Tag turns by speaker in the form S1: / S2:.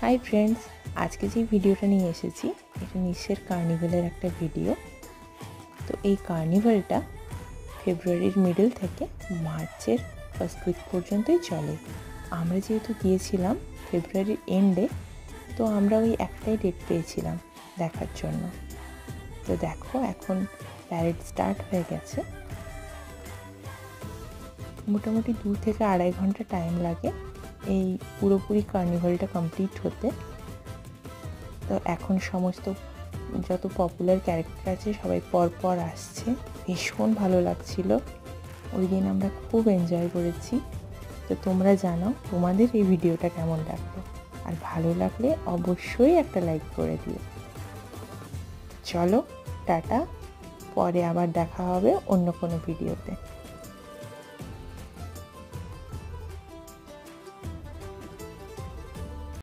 S1: Hi friends, আজকে যে ভিডিওটা নিয়ে এসেছি এটা নিসের কার্নিভালের একটা ভিডিও। তো এই কার্নিভালটা ফেব্রুয়ারির মিডল থেকে মার্চের ফার্স্ট উইক পর্যন্তই চলে। আমরা যেহেতু গিয়েছিলাম ফেব্রুয়ারির এন্ডে, তো আমরা ওই একটাই ডেট পেয়েছিলাম দেখার জন্য। তো দেখো এখন প্যারেড স্টার্ট হয়ে গেছে। মোটামুটি 2 থেকে 2.5 ঘন্টা টাইম লাগে এই পুরোপুরি কার্নিভালটা কমপ্লিট হতে। তো এখন সমস্ত যত পপুলার ক্যারেক্টার আছে সবাই পরপর আসছে, ভীষণ ভালো লাগছিল। ওই দিন আমরা খুব এনজয় করেছি। তো তোমরা জানাও তোমাদের এই ভিডিওটা কেমন লাগলো, আর ভালো লাগলে অবশ্যই একটা লাইক করে দিও। চলো টাটা, পরে আবার দেখা হবে অন্য কোনো ভিডিওতে।